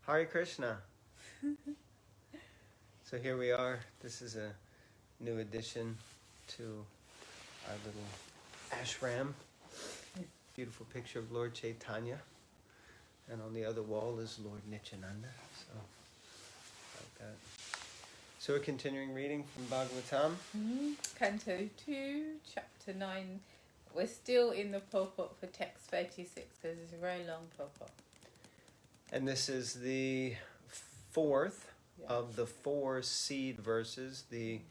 Hare Krishna. So here we are. This is a new addition to our little ashram. Beautiful picture of Lord Chaitanya. And on the other wall is Lord Nityananda. So, like that. So we're continuing reading from Bhagavatam. Canto 2, Chapter 9. We're still in the purport for text 36 because it's a very long purport. And this is the fourth of the 4 seed verses, the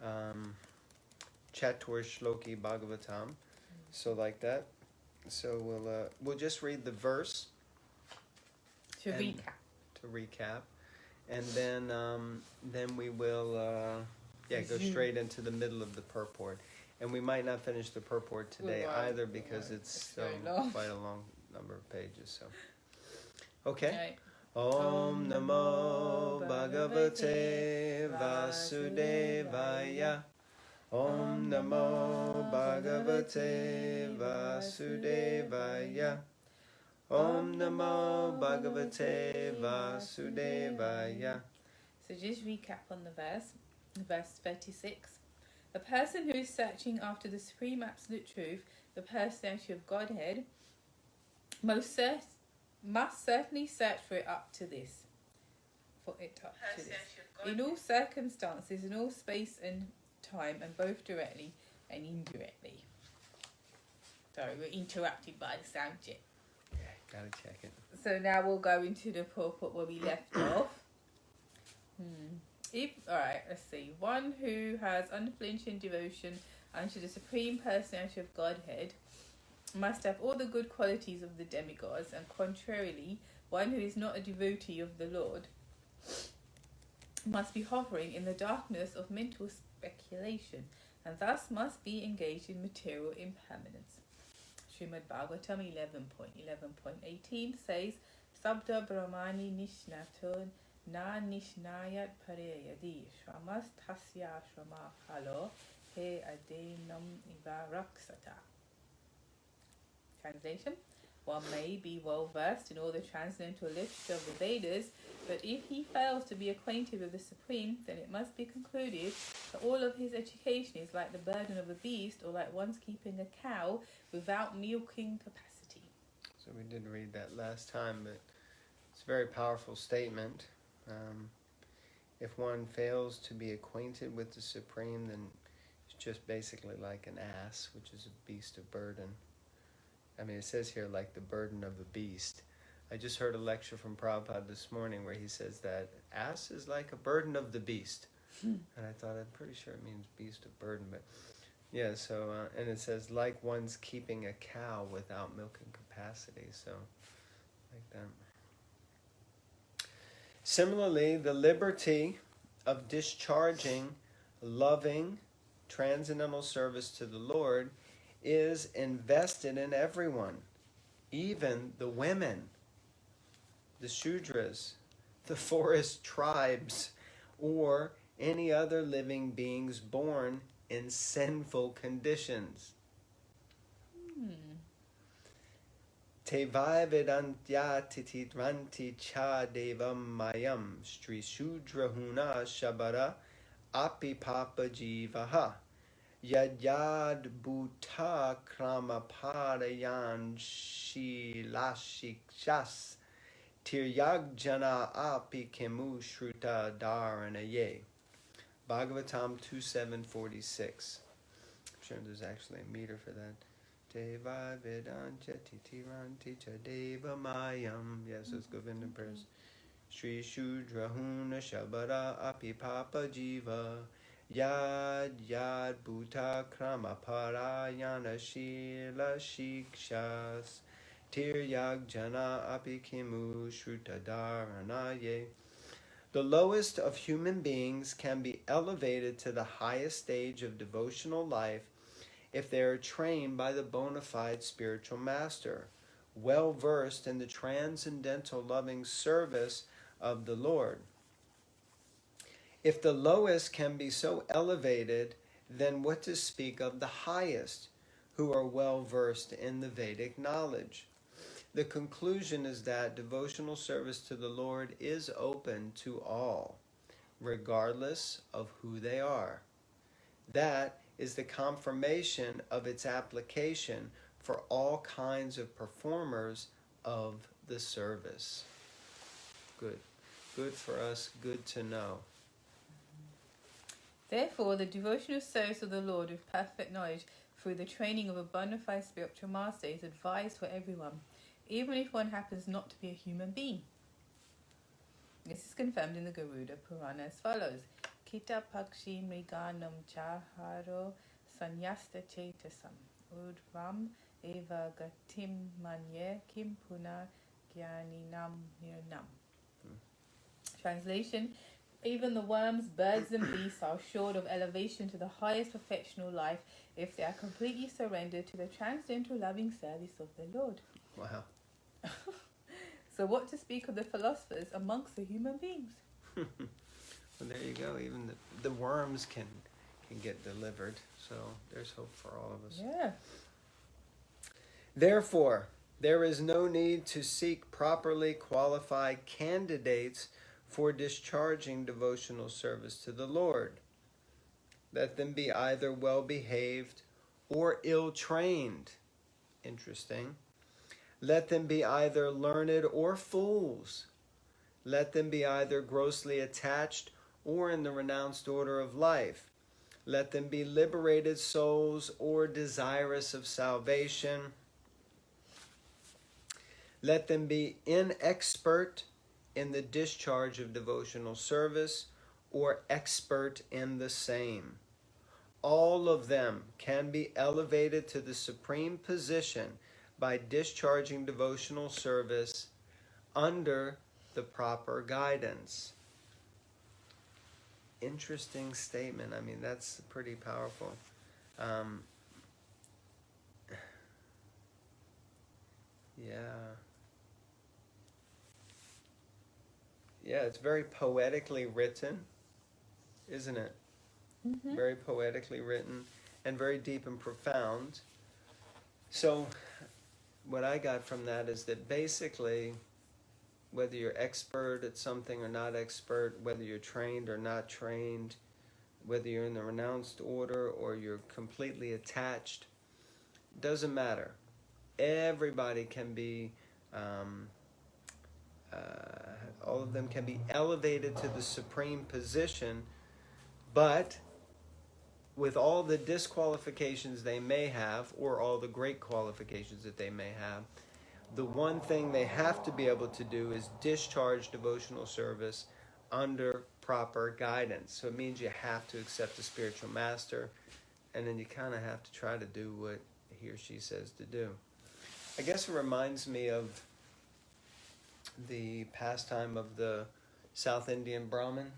Chatur Shloki Bhagavatam. So like that. So we'll just read the verse To recap, and then we will go straight into the middle of the purport. And we might not finish the purport today either because it's quite a long number of pages. So okay. Om Namo Bhagavate Vasudevaya. Om Namo Bhagavate Vasudevaya. Om Namo Bhagavate Vasudevaya. So just recap on the verse 36. A person who is searching after the Supreme Absolute Truth, the personality of Godhead, must certainly search for it up to this. In all circumstances, in all space and time, and both directly and indirectly. Sorry, we're interrupted by the sound check. Yeah, gotta check it. So now we'll go into the purport where we left off. Alright, let's see. One who has unflinching devotion unto the Supreme Personality of Godhead must have all the good qualities of the demigods, and contrarily, one who is not a devotee of the Lord must be hovering in the darkness of mental speculation, and thus must be engaged in material impermanence. Srimad Bhagavatam 11.18 says, Sabda Brahmani Nishnato Na Nishnayat Pareyadi Shramas Tasya Shrama Halo He Adenam Ivaraksata. Translation: one may be well versed in all the transcendental literature of the Vedas, but if he fails to be acquainted with the Supreme, then it must be concluded that all of his education is like the burden of a beast, or like one's keeping a cow without milking capacity. So we didn't read that last time, but it's a very powerful statement. If one fails to be acquainted with the Supreme, then it's just basically like an ass, which is a beast of burden. I mean, it says here, like the burden of a beast. I just heard a lecture from Prabhupada this morning where he says that ass is like a burden of the beast. And I thought, I'm pretty sure it means beast of burden. But yeah, so, and it says, like one's keeping a cow without milking capacity. So, like that. Similarly, the liberty of discharging loving, transcendental service to the Lord is invested in everyone, even the women, the Shudras, the forest tribes, or any other living beings born in sinful conditions. Tevai vedantya tititranti cha devam mayam Sri Shudrahuna Shabara api papa jivaha Yad bhuta krama parayan shilashikshas tiryag jana api kemu shruta dharanaye. Bhagavatam 2.7.46. I'm sure there's actually a meter for that. Deva vedantya titiranti cha deva mayam. Yes, let's go in the prayers. Sri Shudrahuna Shabara api papa jiva Yad bhuta krama parayana shila shikshas tiryag jana apikimu shrutadaranaye. The lowest of human beings can be elevated to the highest stage of devotional life if they are trained by the bona fide spiritual master, well versed in the transcendental loving service of the Lord. If the lowest can be so elevated, then what to speak of the highest, who are well versed in the Vedic knowledge? The conclusion is that devotional service to the Lord is open to all, regardless of who they are. That is the confirmation of its application for all kinds of performers of the service. Good. Good for us, good to know. Therefore, the devotional service of the Lord with perfect knowledge through the training of a bona fide spiritual master is advised for everyone, even if one happens not to be a human being. This is confirmed in the Garuda Purana as follows. Kita pakshi mriganam chaharo sanyasta chetasam udvam eva gatim manye kim puna gyaninam nirnam. Translation: even the worms, birds and beasts are assured of elevation to the highest perfectional life if they are completely surrendered to the transcendental loving service of the Lord. Wow. So what to speak of the philosophers amongst the human beings? Well, there you go. Even the worms can get delivered. So there's hope for all of us. Yeah. Therefore, there is no need to seek properly qualified candidates for discharging devotional service to the Lord. Let them be either well-behaved or ill-trained. Interesting. Let them be either learned or fools. Let them be either grossly attached or in the renounced order of life. Let them be liberated souls or desirous of salvation. Let them be inexpert in the discharge of devotional service or expert in the same. All of them can be elevated to the supreme position by discharging devotional service under the proper guidance. Interesting statement. I mean, that's pretty powerful. Yeah, it's very poetically written, isn't it? Mm-hmm. Very poetically written and very deep and profound. So what I got from that is that basically, whether you're expert at something or not expert, whether you're trained or not trained, whether you're in the renounced order or you're completely attached, doesn't matter. Everybody can be, all of them can be elevated to the supreme position, but with all the disqualifications they may have, or all the great qualifications that they may have, the one thing they have to be able to do is discharge devotional service under proper guidance. So it means you have to accept a spiritual master, and then you kind of have to try to do what he or she says to do. I guess it reminds me of the pastime of the South Indian Brahmin,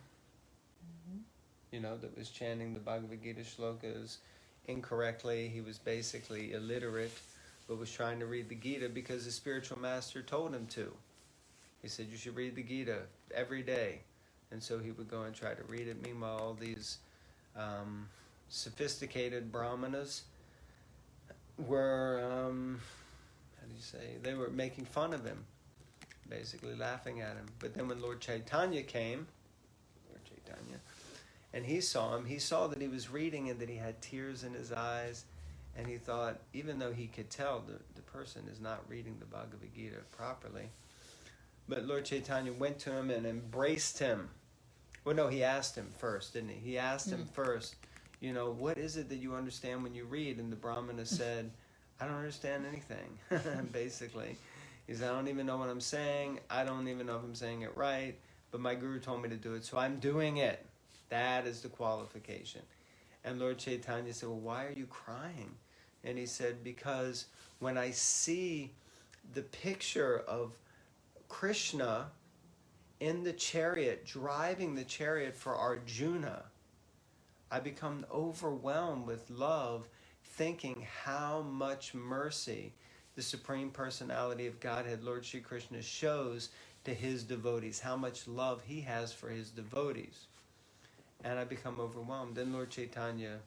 you know, that was chanting the Bhagavad Gita shlokas incorrectly. He was basically illiterate, but was trying to read the Gita because the spiritual master told him to. He said, you should read the Gita every day. And so he would go and try to read it. Meanwhile, all these sophisticated brahmanas were, they were making fun of him, basically laughing at him. But then when Lord Chaitanya came, and he saw him, he saw that he was reading and that he had tears in his eyes. And he thought, even though he could tell the person is not reading the Bhagavad Gita properly, but Lord Chaitanya went to him and embraced him. Well, no, he asked him first, didn't he? He asked him first, you know, what is it that you understand when you read? And the Brahmana said, I don't understand anything, basically. He said, I don't even know what I'm saying. I don't even know if I'm saying it right, but my guru told me to do it, so I'm doing it. That is the qualification. And Lord Chaitanya said, well, why are you crying? And he said, because when I see the picture of Krishna in the chariot, driving the chariot for Arjuna, I become overwhelmed with love, thinking how much mercy the Supreme Personality of Godhead, Lord Shri Krishna, shows to his devotees, how much love he has for his devotees. And I become overwhelmed. Then Lord Chaitanya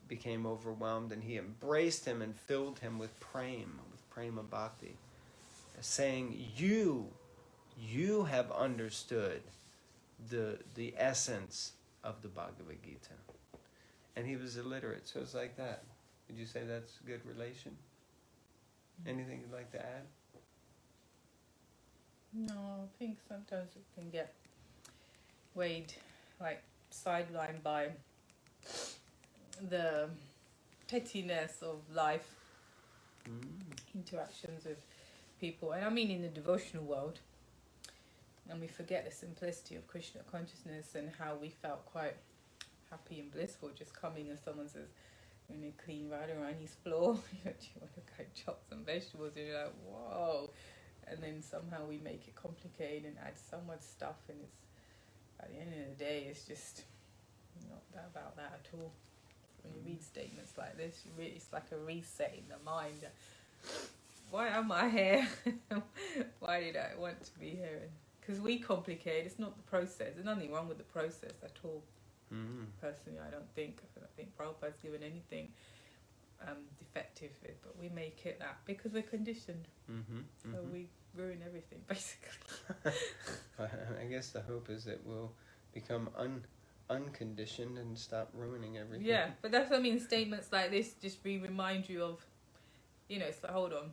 became overwhelmed, and he embraced him and filled him with prema bhakti. saying you have understood the essence of the Bhagavad Gita. And he was illiterate, so it's like that. Would you say that's a good relation? Anything you'd like to add? No, I think sometimes it can get weighed, like sidelined by the pettiness of life, interactions with people, and I mean in the devotional world, and we forget the simplicity of Krishna consciousness and how we felt quite happy and blissful just coming and someone says, "You're going to clean right around his floor, do you want to go chop some vegetables?" And you're like, whoa. And then somehow we make it complicated and add so much stuff, and it's, at the end of the day, it's just not about that at all. When you read statements like this, it's like a reset in the mind. Why am I here? Why did I want to be here? Because we complicate. It's not the process. There's nothing wrong with the process at all. Personally, I don't think Prabhupada's given anything defective with, but we make it that because we're conditioned. So we ruin everything, basically. I guess the hope is that we'll become unconditioned and stop ruining everything. Yeah, but that's what I mean. Statements like this just remind you of, it's like, hold on.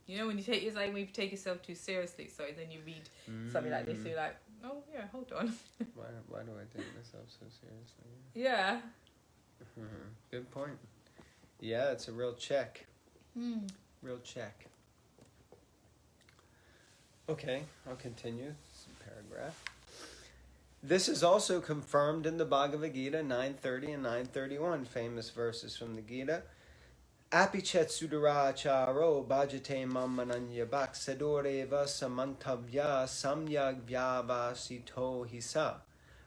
When you take, it's like when you take yourself too seriously. So then you read something like this, you're like, oh yeah, hold on. Why do I take myself so seriously? Yeah. Good point. Yeah, it's a real check. Real check. Okay, I'll continue. Some paragraph. This is also confirmed in the Bhagavad Gita 9:30 and 9:31, famous verses from the Gita. Apichet sudaracharo bhajate mamananya bhak sadoreva samantavya samyag vyavasito hisa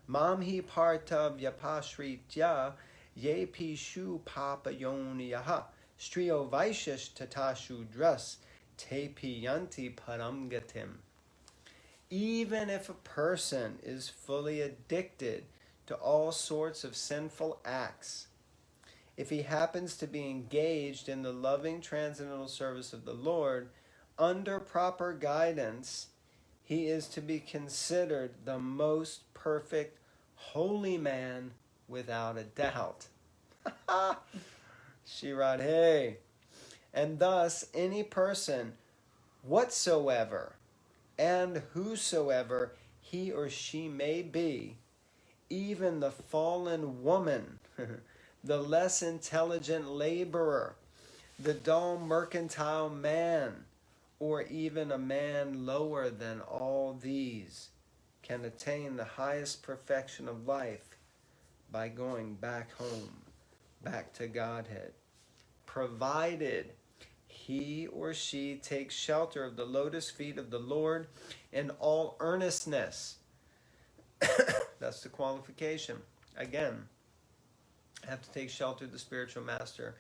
mam hi parta vyapashritya ye pishu papayoniyaha striyo vaishish tatashu dras te piyanti paramgatim. Even if a person is fully addicted to all sorts of sinful acts, if he happens to be engaged in the loving transcendental service of the Lord, under proper guidance, he is to be considered the most perfect holy man without a doubt. Shiradhe. And thus, any person whatsoever and whosoever he or she may be, even the fallen woman, the less intelligent laborer, the dull mercantile man, or even a man lower than all these, can attain the highest perfection of life by going back home, back to Godhead, provided he or she takes shelter of the lotus feet of the Lord in all earnestness. That's the qualification. Again, have to take shelter of the spiritual master.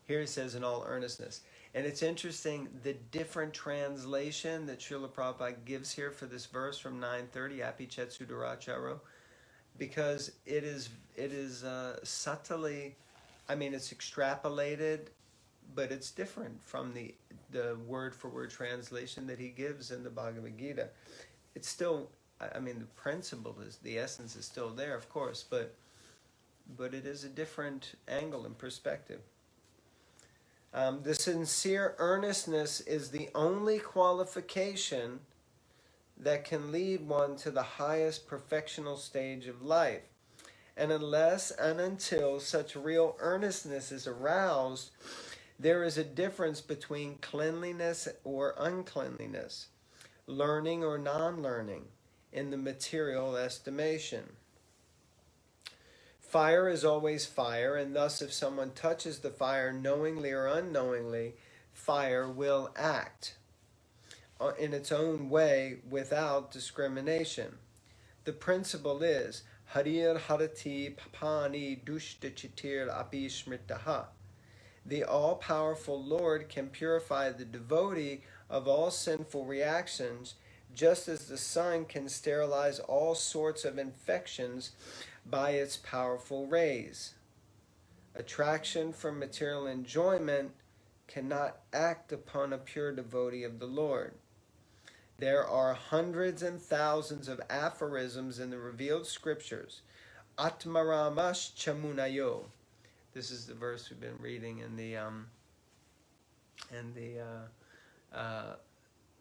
Here it says in all earnestness. And it's interesting, the different translation that Srila Prabhupada gives here for this verse from 9:30, Apichet Sudaracharo, because it is subtly, it's extrapolated, but it's different from the word-for-word translation that he gives in the Bhagavad Gita. It's still, the principle is, the essence is still there, of course, but it is a different angle and perspective. The sincere earnestness is the only qualification that can lead one to the highest perfectional stage of life. And unless and until such real earnestness is aroused, there is a difference between cleanliness or uncleanliness, learning or non-learning, in the material estimation. Fire is always fire, and thus if someone touches the fire knowingly or unknowingly, fire will act in its own way without discrimination. The principle is Harir Harati Papani Dushta Chitir Api Smritaha. The all-powerful Lord can purify the devotee of all sinful reactions, just as the sun can sterilize all sorts of infections by its powerful rays. Attraction from material enjoyment cannot act upon a pure devotee of the Lord. There are hundreds and thousands of aphorisms in the revealed scriptures. Atmaramash chamunayo. This is the verse we've been reading in the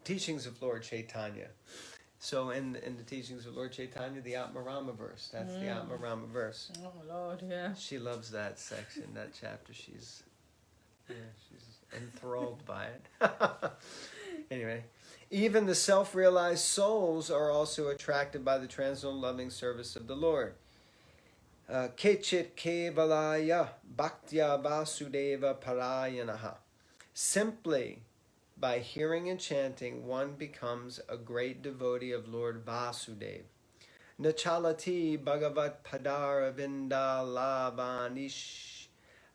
teachings of Lord Chaitanya. So in the teachings of Lord Chaitanya, the Atmarama verse. That's the Atmarama verse. Oh Lord, yeah. She loves that section, that chapter. She's enthralled by it. Anyway, even the self-realized souls are also attracted by the transcendental loving service of the Lord. Kechit kevalaya bhaktya vasudeva parayanaha. Simply by hearing and chanting, one becomes a great devotee of Lord Vasudeva. Nachalati bhagavat padara vinda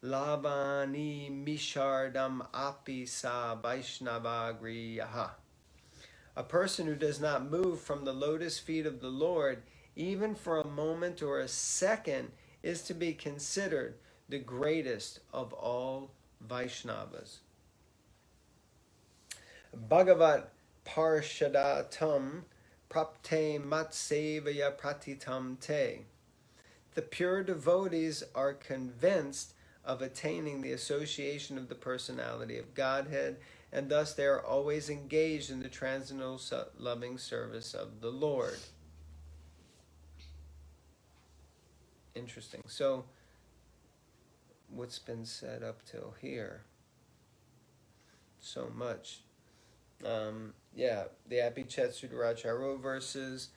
lavani mishardam api sa vaishnavagriyaha. A person who does not move from the lotus feet of the Lord, even for a moment or a second, is to be considered the greatest of all Vaishnavas. Bhagavat parshadatam prapte matsevaya pratitam te. The pure devotees are convinced of attaining the association of the personality of Godhead, and thus they are always engaged in the transcendental loving service of the Lord. Interesting. So, what's been said up till here? So much. The Apichet Sudaracharo verses.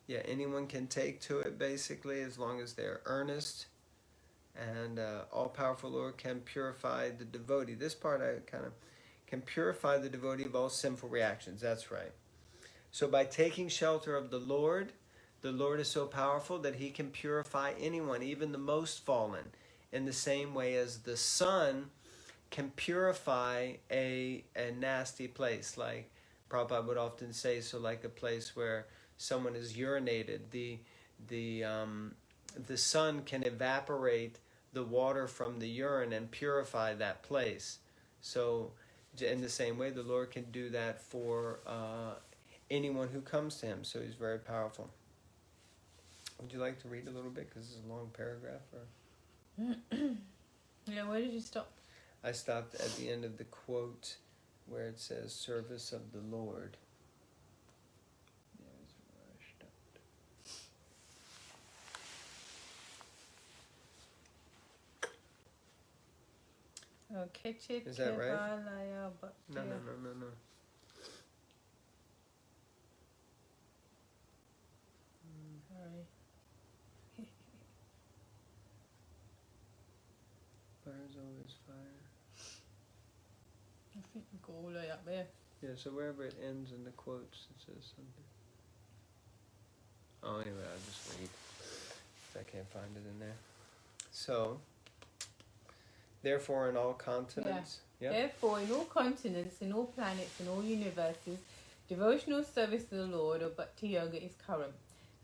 Anyone can take to it, basically, as long as they're earnest. And all-powerful Lord can purify the devotee. This part I can purify the devotee of all sinful reactions. That's right. So by taking shelter of the Lord is so powerful that he can purify anyone, even the most fallen, in the same way as the sun can purify a nasty place. Like Prabhupada would often say, so like a place where someone is urinated, the sun can evaporate the water from the urine and purify that place. So in the same way, the Lord can do that for anyone who comes to him. So he's very powerful. Would you like to read a little bit? Because it's a long paragraph. Yeah, where did you stop? I stopped at the end of the quote where it says, service of the Lord. Is that right? No. Fire's always fire. I think we go all the way up there. Yeah, so wherever it ends in the quotes, it says something. Oh, anyway, I'll just read if I can't find it in there. So, therefore in all continents... Yeah. Therefore, in all continents, in all planets, in all universes, devotional service to the Lord or Bhakti Yoga is current.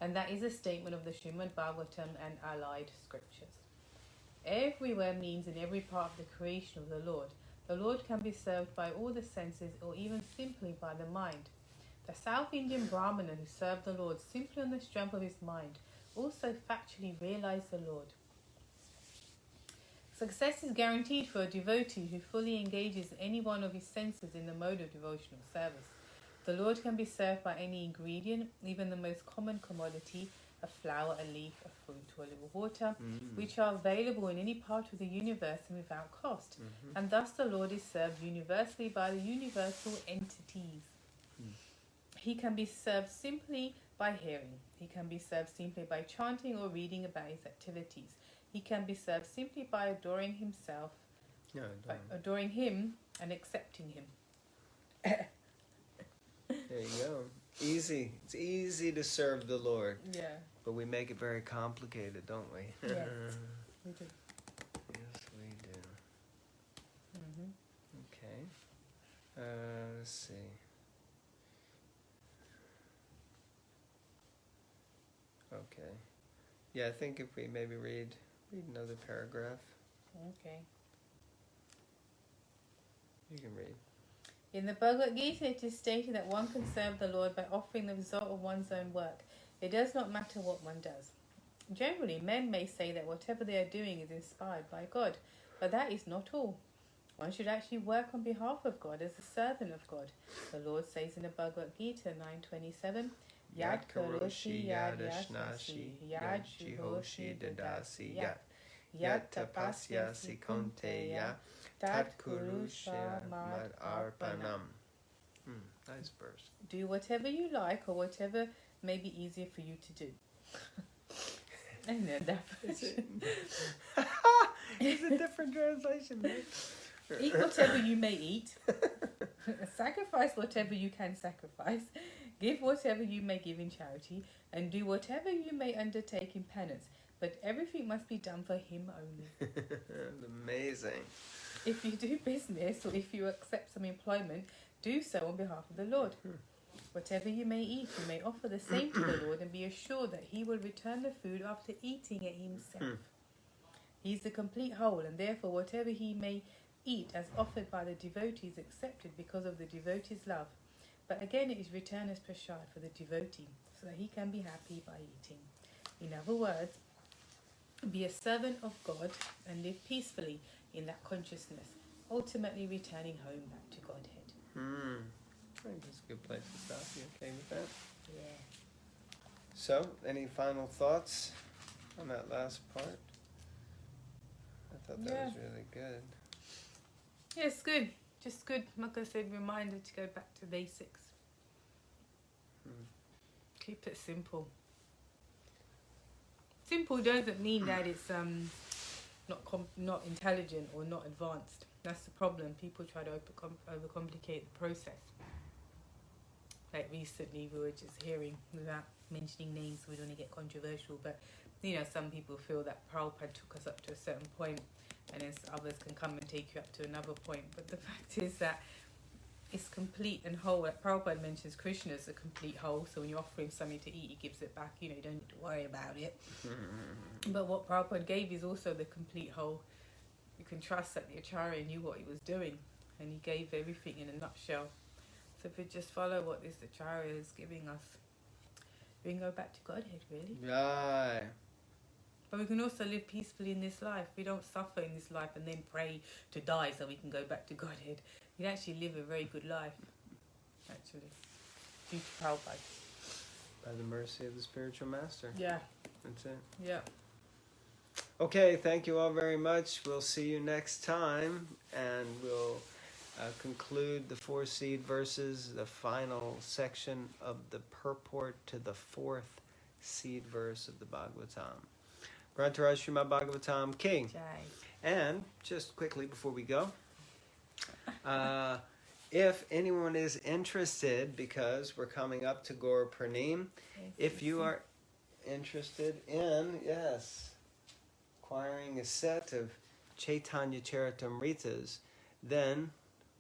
And that is a statement of the Srimad Bhagavatam and allied scriptures. Everywhere means in every part of the creation of the Lord. The Lord can be served by all the senses or even simply by the mind. The South Indian Brahmana who served the Lord simply on the strength of his mind also factually realized the Lord. Success is guaranteed for a devotee who fully engages any one of his senses in the mode of devotional service. The Lord can be served by any ingredient, even the most common commodity, a flower, a leaf, a fruit, or a little water, which are available in any part of the universe and without cost. And thus the Lord is served universally by the universal entities. He can be served simply by hearing. He can be served simply by chanting or reading about his activities. He can be served simply by adoring himself, by adoring him and accepting him. There you go. Easy. It's easy to serve the Lord. Yeah. But we make it very complicated, don't we? Yes, we do. Yes, we do. Okay. Let's see. Okay. Yeah, I think if we maybe read another paragraph. Okay. You can read. In the Bhagavad Gita, it is stated that one can serve the Lord by offering the result of one's own work. It does not matter what one does. Generally, men may say that whatever they are doing is inspired by God, but that is not all. One should actually work on behalf of God as a servant of God. The Lord says in the Bhagavad Gita 9:27, Yad karoshi yad yashnasi, yad juhoshi dasi, yad tapasyasi konteya, tat kurusha mad arpanam. Nice verse. Do whatever you like or whatever may be easier for you to do. I know that version. It's a different translation, man. Eat whatever you may eat. Sacrifice whatever you can sacrifice. Give whatever you may give in charity. And do whatever you may undertake in penance. But everything must be done for Him only. Amazing. If you do business or if you accept some employment, do so on behalf of the Lord. Whatever you may eat, you may offer the same to the Lord and be assured that He will return the food after eating it Himself. He is the complete whole, and therefore whatever He may eat as offered by the devotee is accepted because of the devotee's love. But again it is returned as prasad for the devotee, so that he can be happy by eating. In other words, be a servant of God and live peacefully in that consciousness, ultimately returning home back to Godhead. I think that's a good place to stop. You okay with that? Yeah. So, any final thoughts on that last part? I thought that was really good. Yeah, it's good. Just good, like I said, reminder to go back to basics. Keep it simple. Simple doesn't mean that it's not intelligent or not advanced. That's the problem. People try to overcomplicate the process. Like recently, we were just hearing, without mentioning names, we don't want to get controversial, but some people feel that Prabhupada took us up to a certain point, and then others can come and take you up to another point. But the fact is that it's complete and whole. Like Prabhupada mentions Krishna as a complete whole, so when you offer him something to eat, he gives it back. You don't need to worry about it. But what Prabhupada gave is also the complete whole. You can trust that the Acharya knew what he was doing, and he gave everything in a nutshell. So if we just follow what this Acharya is giving us, we can go back to Godhead, really. Right. But we can also live peacefully in this life. We don't suffer in this life and then pray to die so we can go back to Godhead. We can actually live a very good life, actually, due to Prabhupada. By the mercy of the spiritual master. Yeah. That's it. Yeah. Okay, thank you all very much. We'll see you next time, and we'll conclude the 4 seed verses, the final section of the purport to the 4th seed verse of the Bhagavatam. Grantaraj Srimad Bhagavatam King. Jai. And just quickly before we go, if anyone is interested, because we're coming up to Gaur Purnim, if you are interested in, acquiring a set of Chaitanya Charitamritas, then,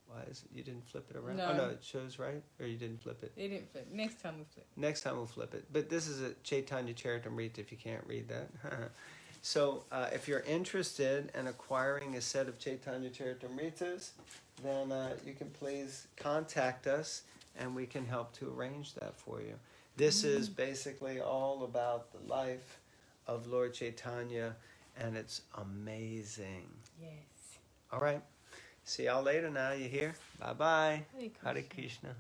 why is it, you didn't flip it around? No. Oh no, it shows right? Or you didn't flip it? It didn't flip. Next time we'll flip. Next time we'll flip it. But this is a Chaitanya Charitamrita if you can't read that. So if you're interested in acquiring a set of Chaitanya Charitamritas, then you can please contact us and we can help to arrange that for you. This is basically all about the life of Lord Chaitanya, and it's amazing. Yes. All right. See y'all later now. You hear? Bye-bye. Hare Hare Krishna.